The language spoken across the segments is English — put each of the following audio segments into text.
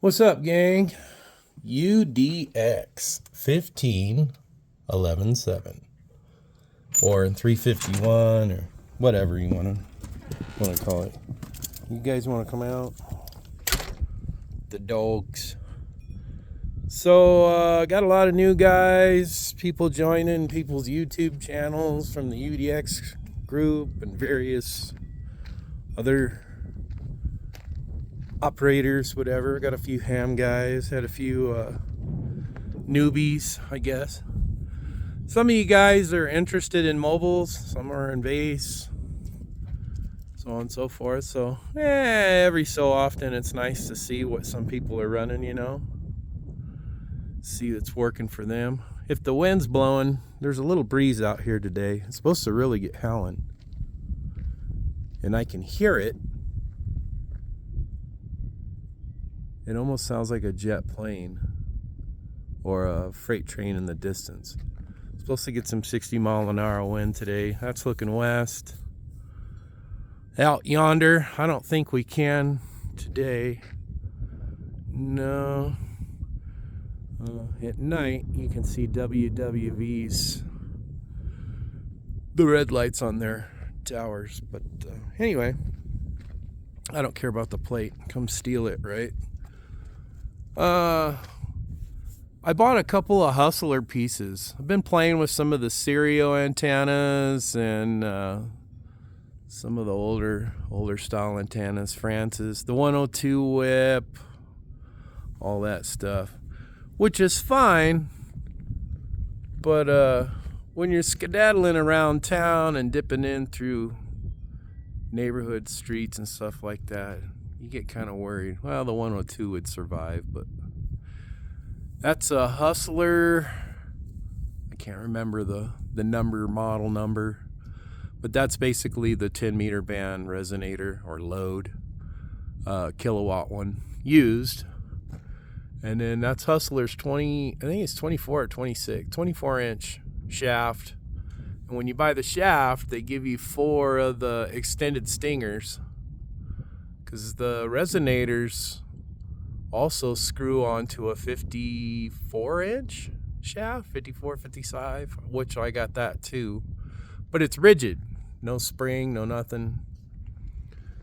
What's up, gang? UDX 15117 or 351 or whatever you want to call it. You guys want to come out? The dogs. So got a lot of new guys, people joining people's YouTube channels from the UDX group and various other operators, whatever. Got a few ham guys, had a few newbies, I guess. Some of you guys are interested in mobiles, some are in base, so on and so forth. So every so often it's nice to see what some people are running, see that's working for them. If the wind's blowing, there's a little breeze out here today. It's supposed to really get howling, and I can hear it. It almost sounds like a jet plane or a freight train in the distance. Supposed to get some 60-mile-an-hour wind today. That's looking west. Out yonder, I don't think we can today. No. At night, you can see WWV's, the red lights on their towers. But anyway, I don't care about the plate. Come steal it, right? I bought a couple of Hustler pieces. I've been playing with some of the stereo antennas and some of the older style antennas, Francis, the 102 whip, all that stuff, which is fine. But when you're skedaddling around town and dipping in through neighborhood streets and stuff like that, you get kind of worried. Well, the 102 would survive, but that's a Hustler. I can't remember the model number, but that's basically the 10-meter band resonator or load, kilowatt one used. And then that's Hustler's 20, I think it's 24 or 26, 24-inch shaft. And when you buy the shaft, they give you 4 of the extended stingers, because the resonators also screw onto a 54-inch shaft, 54, 55, which I got that too. But it's rigid, no spring, no nothing.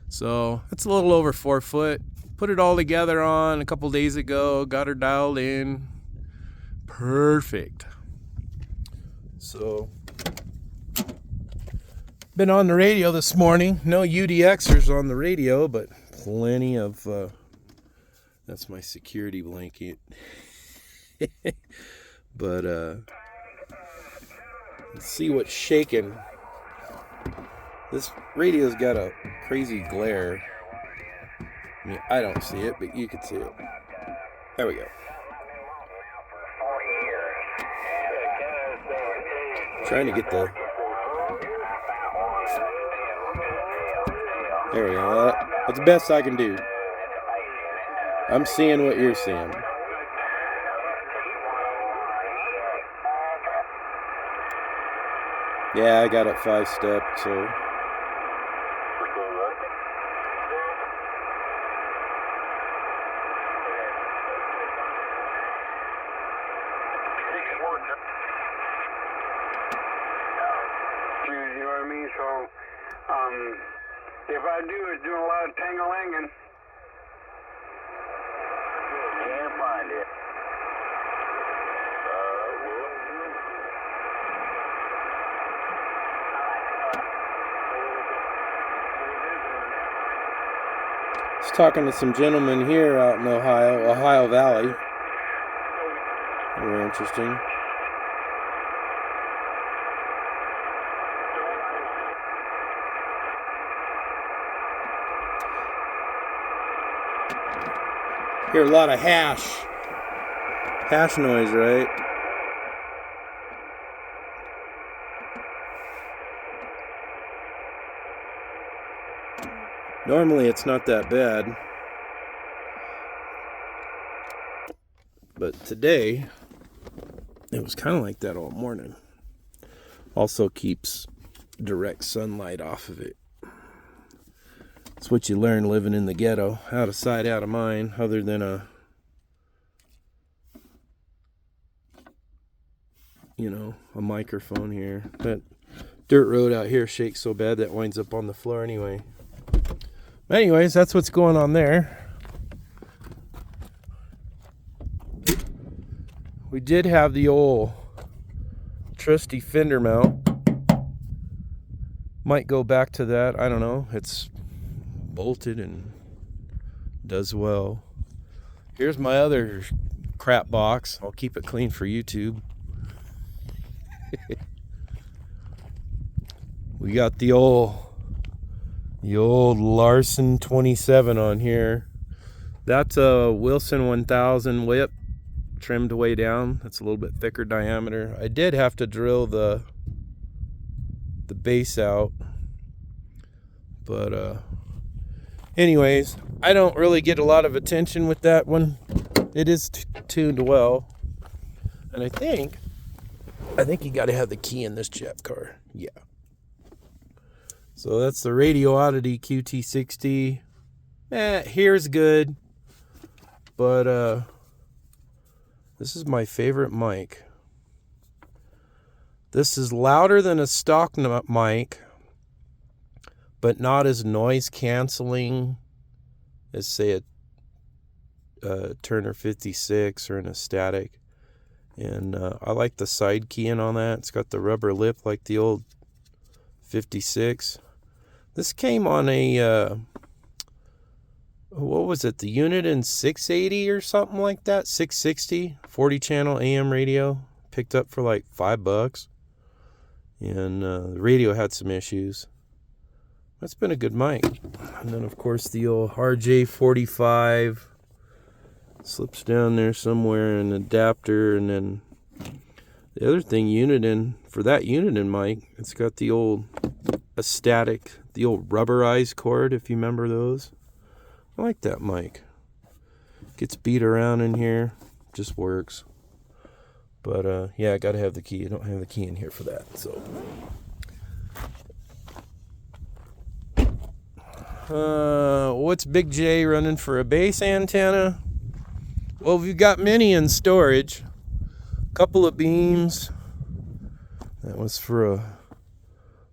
So it's a little over 4 foot. Put it all together on a couple days ago, got her dialed in. Perfect. So, been on the radio this morning. No UDXers on the radio, but plenty of, that's my security blanket. But, let's see what's shaking. This radio's got a crazy glare. I mean, I don't see it, but you can see it. There we go. Trying to get the... There we go. That's the best I can do. I'm seeing what you're seeing. Yeah, I got it 5-step, so... You know what I mean? So, if I do, it's doing a lot of tanglinging. Can't find it. I was talking to some gentlemen here out in Ohio Valley. Very interesting. Hear a lot of hash noise, right? Normally it's not that bad, but today it was kind of like that all morning. Also keeps direct sunlight off of it. It's what you learn living in the ghetto. Out of sight, out of mind, other than a you know, a microphone here. That dirt road out here shakes so bad that winds up on the floor anyway. Anyways, that's what's going on there. We did have the old trusty fender mount. Might go back to that. I don't know. It's bolted and does well. Here's my other crap box. I'll keep it clean for YouTube. We got the old Larson 27 on here. That's a Wilson 1000 whip, trimmed way down. It's a little bit thicker diameter. I did have to drill the base out, but anyways, I don't really get a lot of attention with that one. It is tuned well, and I think you got to have the key in this Jap car. Yeah. So that's the Radio Oddity QT60. Here's good, but this is my favorite mic. This is louder than a stock mic, but not as noise canceling as, say, a Turner 56 or an Static. And I like the side keying on that. It's got the rubber lip like the old 56. This came on a what was it, the Uniden 680 or something like that, 660, 40 channel AM radio, picked up for like $5, and the radio had some issues. That's been a good mic. And then of course the old RJ45 slips down there somewhere, an adapter. And then the other thing, Uniden, for that Uniden mic, it's got the old Static, the old rubberized cord, if you remember those. I like that mic. Gets beat around in here, just works. But yeah, I gotta have the key. I don't have the key in here for that. So what's Big J running for a base antenna? Well, we've got many in storage. A couple of beams. That was for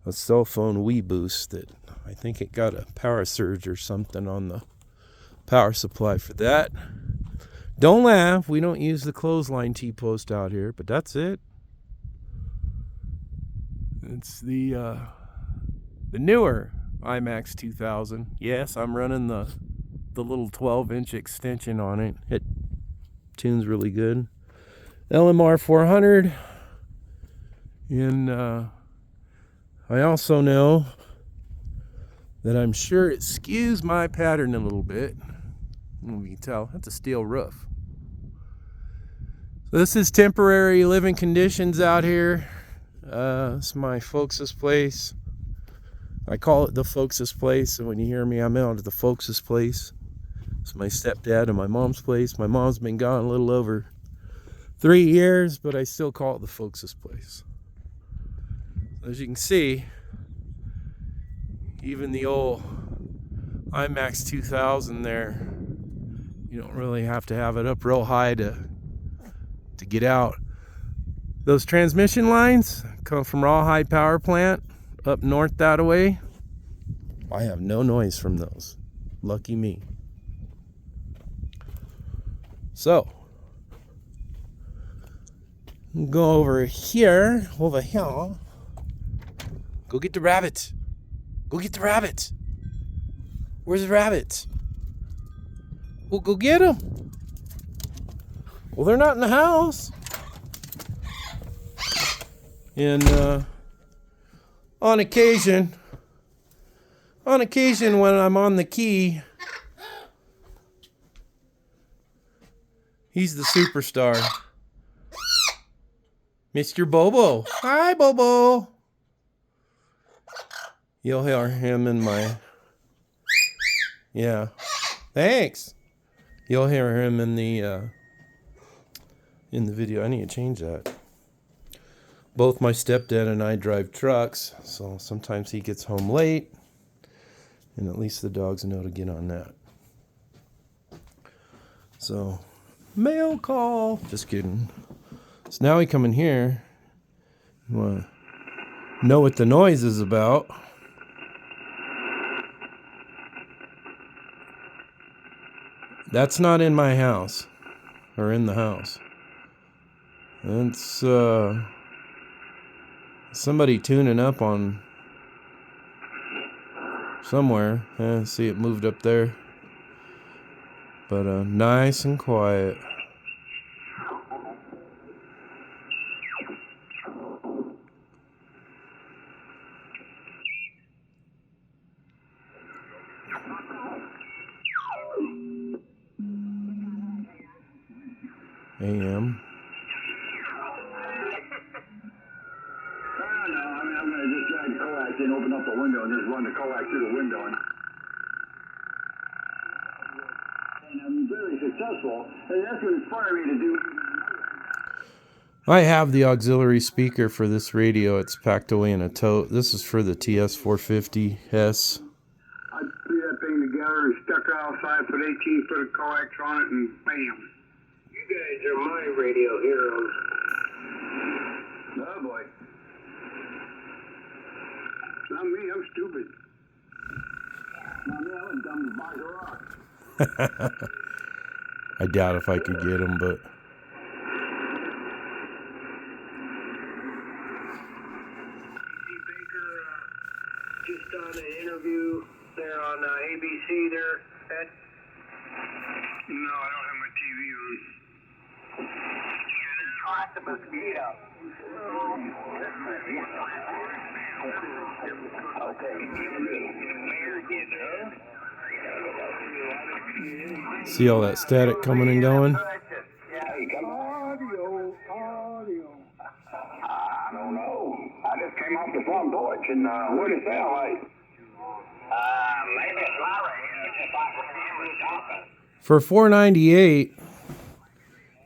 a cell phone Wii Boost that I think it got a power surge or something on the power supply for that. Don't laugh, we don't use the clothesline T-post out here, but that's it. It's the newer IMAX 2000. Yes, I'm running the little 12-inch extension on it. It tunes really good. LMR 400. And I also know that I'm sure it skews my pattern a little bit. You can tell, that's a steel roof. So this is temporary living conditions out here. It's my folks' place. I call it the folks' place, so when you hear me, I'm out at the folks' place. It's my stepdad and my mom's place. My mom's been gone a little over 3 years, but I still call it the folks' place. As you can see, even the old IMAX 2000 there, you don't really have to have it up real high to get out. Those transmission lines come from Rawhide Power Plant up north that way. I have no noise from those. Lucky me. So, go over here. Go get the rabbit. Go get the rabbit. Where's the rabbit? Well, go get him. Well, they're not in the house. And on occasion when I'm on the key, he's the superstar. Mr. Bobo. Hi, Bobo. You'll hear him in my... Yeah. Thanks. You'll hear him in the video. I need to change that. Both my stepdad and I drive trucks, so sometimes he gets home late, and at least the dogs know to get on that. So, mail call. Just kidding. So now we come in here, Well, know what the noise is about. That's not in my house, or in the house. That's somebody tuning up on somewhere. See it moved up there. But nice and quiet. AM. I'm going to just drag the coax in, open up the window, and just run the coax through the window. And I'm very successful. And that's what inspired me to do. I have the auxiliary speaker for this radio. It's packed away in a tote. This is for the TS450S. I threw that thing together and stuck it outside, put 18 foot of coax on it, and bam. You guys are my radio heroes. Oh boy. Not me, I'm stupid. Not me, I'm dumb as box of rock. I doubt if I could get him, but... Just on an interview there on ABC there, Ed? No, I don't have my TV on. Talk the mosquito. See all that static coming and going? Audio. I don't know. I just came off the front porch and what did it sound like? Maybe it's Larry, just like when he was talking. For 498,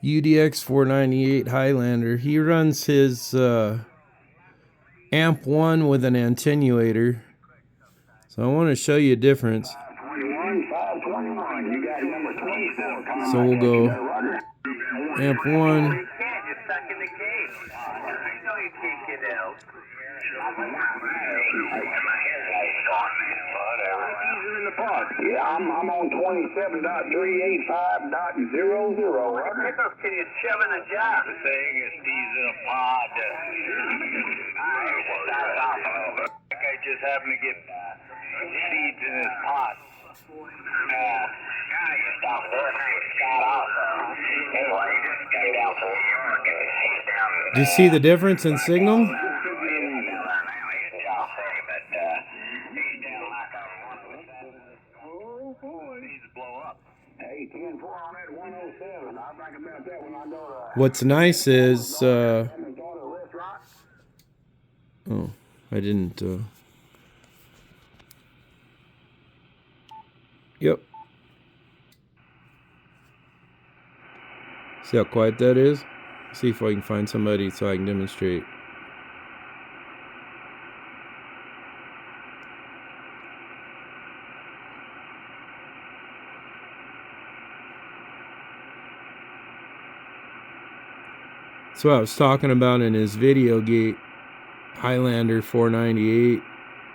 UDX 498 Highlander, he runs his amp 1 with an attenuator. So I want to show you a difference. 521. You got number 24 coming. So we'll go amp 1. You can't, you're stuck in the cage. I know you can't get out. Whatever. In the park. Yeah, I'm on 27.385.00. What the pickles can you shove in a jar? The thing is, these in a pod. I just happen to get seeds in his pot. Do you see the difference in signal? What's nice is, oh, I didn't, yep. See how quiet that is? See if I can find somebody so I can demonstrate. That's what I was talking about in his video gate. Highlander 498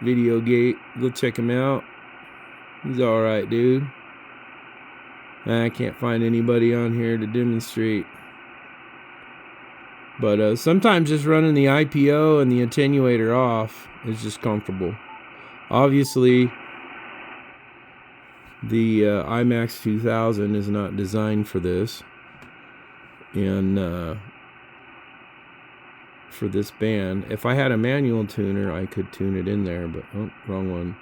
video gate. Go check him out. He's alright, dude. I can't find anybody on here to demonstrate. But sometimes just running the IPO and the attenuator off is just comfortable. Obviously, the IMAX 2000 is not designed for this. And for this band, if I had a manual tuner, I could tune it in there, but oh, wrong one.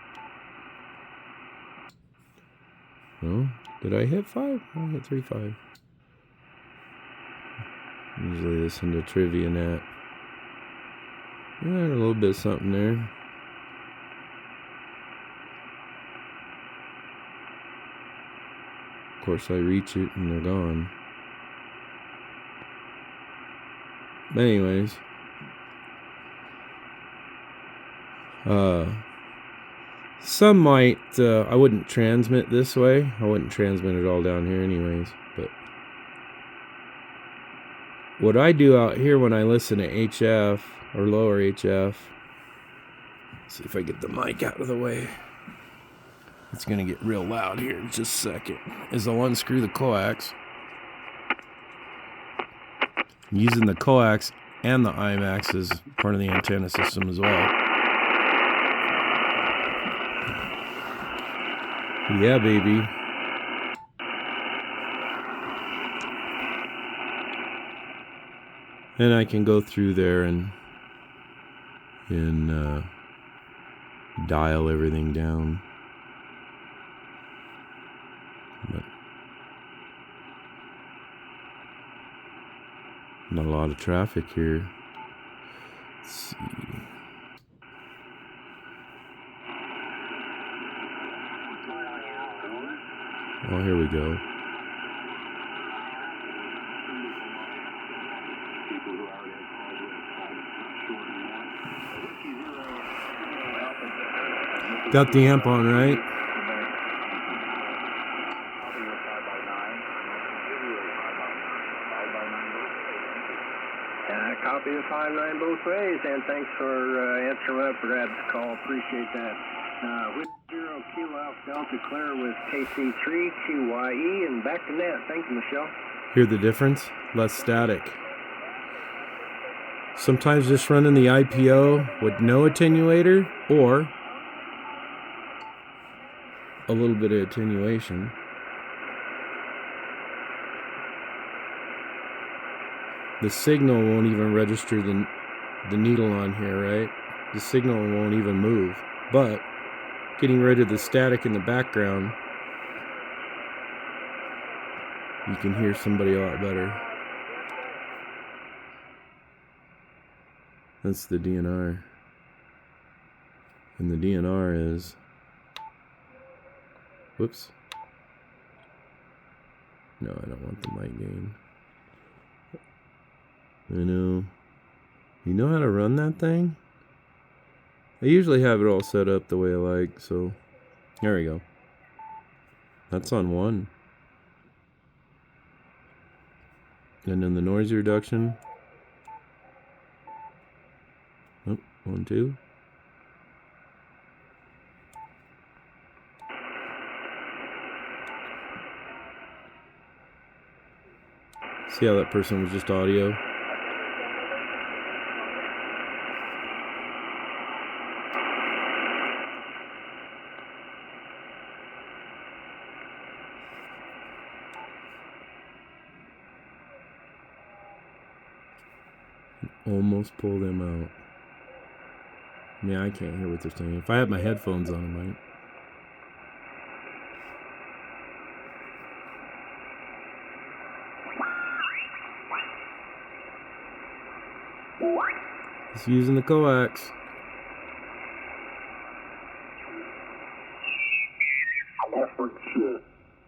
Oh, did I hit 5? I hit 3.5. Usually listen to trivia net. Yeah, a little bit of something there. Of course, I reach it and they're gone. But anyways, some might, I wouldn't transmit this way. I wouldn't transmit it all down here anyways, but what I do out here when I listen to HF or lower HF, see if I get the mic out of the way. It's going to get real loud here in just a second. Is I'll unscrew the coax. I'm using the coax and the IMAX as part of the antenna system as well. Yeah, baby. And I can go through there and dial everything down. But not a lot of traffic here. Let's see. Oh, here we go. Got the amp on, right? Copy of 59 both ways, and thanks for answering up for that call. Appreciate that. With 0 Kilo Alpha Delta clear with KC3 QYE, and back to net. Thank you, Michelle. Hear the difference? Less static. Sometimes just running the IPO with no attenuator or a little bit of attenuation. The signal won't even register the needle on here, right? The signal won't even move. But getting rid of the static in the background, you can hear somebody a lot better. That's the DNR. And the DNR is... Whoops. No, I don't want the mic gain. I know. You know how to run that thing? I usually have it all set up the way I like, so there we go. That's on 1. And then the noise reduction. Oh, 1, 2. See how that person was just audio? Almost pull them out. I mean, I can't hear what they're saying. If I had my headphones on, I might. Just using the coax.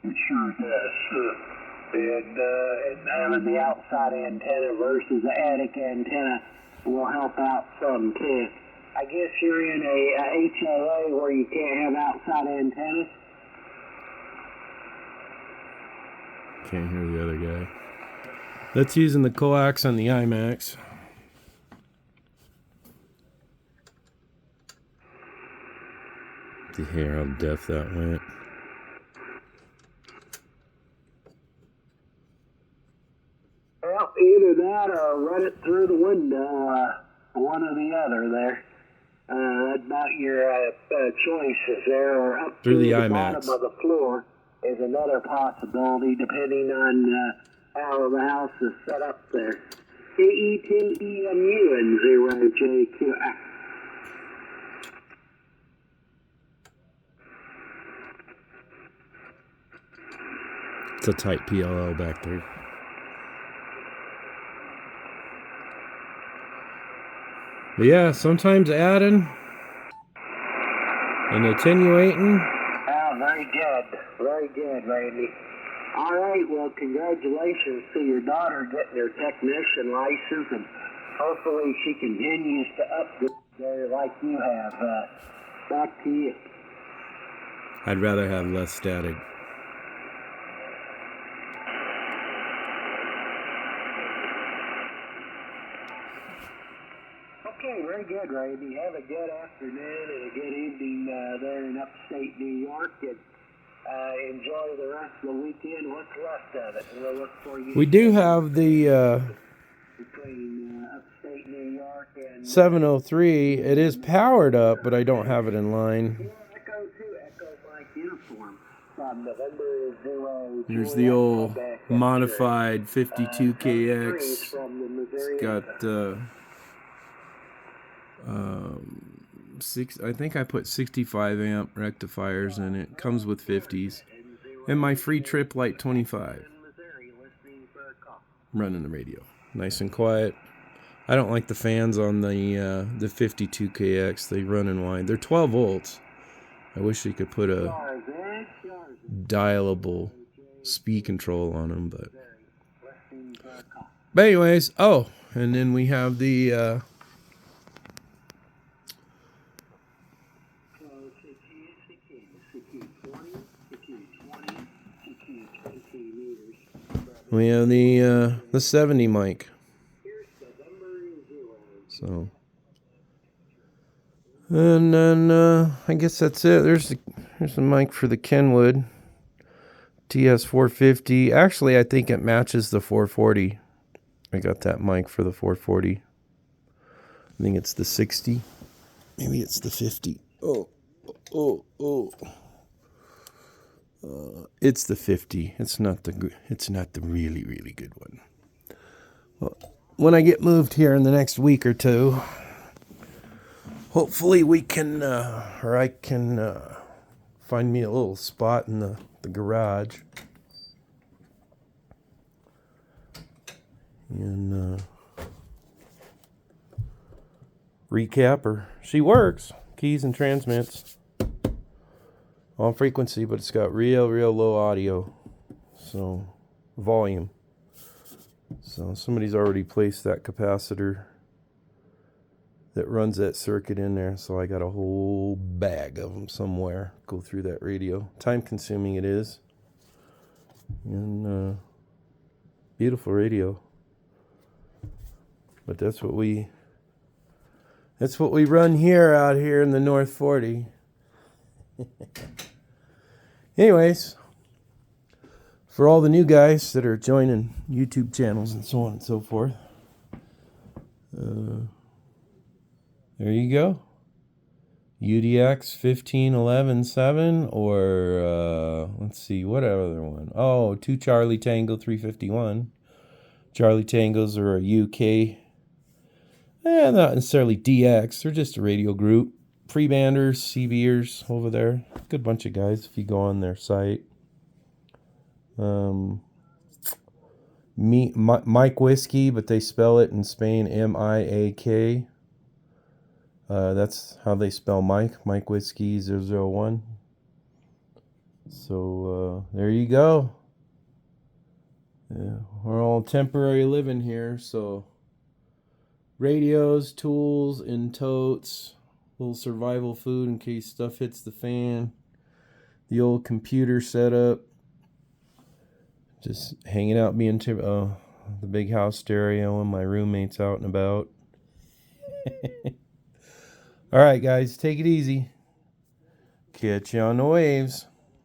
It sure does. And having the outside antenna versus the attic antenna will help out some too. I guess you're in a HOA where you can't have outside antennas. Can't hear the other guy. That's using the coax on the IMAX. To hear how deaf that went. Well, either that or run it through the window, one or the other there. That's about your choices there, or up Through to the the IMAX. bottom of the floor is another possibility, depending on how the house is set up there. KE10EMU and 0JQ. It's a tight PLL back there. But yeah, sometimes adding and attenuating. Oh, very good, Randy. All right, well, congratulations to your daughter getting her technician license, and hopefully she continues to upgrade there like you have. Back to you. I'd rather have less static. Okay, very good, Randy. Have a good afternoon and a good evening there in upstate New York, and enjoy the rest of the weekend. What's left of it? We'll look for you. We do have the Between upstate New York and 703. It is powered up, but I don't have it in line. Echo 2, Echo Mike uniform from November 0. Here's the old modified 52KX. It's got I think I put 65 amp rectifiers in it. Comes with 50s. And my free trip light 25. Running the radio. Nice and quiet. I don't like the fans on the 52KX. They run in wide. They're 12 volts. I wish they could put a dialable speed control on them, but anyways, oh, and then we have the the 70 mic. So, and then I guess that's it. There's the mic for the Kenwood TS450. Actually, I think it matches the 440. I got that mic for the 440. I think it's the 60. Maybe it's the 50. It's the 50. It's not the really, really good one. Well, when I get moved here in the next week or two, hopefully we can, or I can find me a little spot in the garage. And recap her. She works. Keys and transmits. On frequency, but it's got real low audio. So, volume. So, somebody's already placed that capacitor that runs that circuit in there. So, I got a whole bag of them somewhere. Go through that radio. Time consuming it is. And, beautiful radio. But that's what we run here out here in the North 40. Anyways, for all the new guys that are joining YouTube channels and so on and so forth, there you go. UDX 15117 or let's see, what other one? Oh, 2 Charlie Tango 351. Charlie Tangos are a UK. Not necessarily DX. They're just a radio group. Freebanders, CBers over there. Good bunch of guys if you go on their site. Mike Whiskey, but they spell it in Spain MIAK. That's how they spell Mike. Mike Whiskey 001. So there you go. Yeah, we're all temporary living here, so radios, tools, and totes. Little survival food in case stuff hits the fan. The old computer setup. Just hanging out, being the big house stereo and my roommate's out and about. All right, guys, take it easy. Catch you on the waves.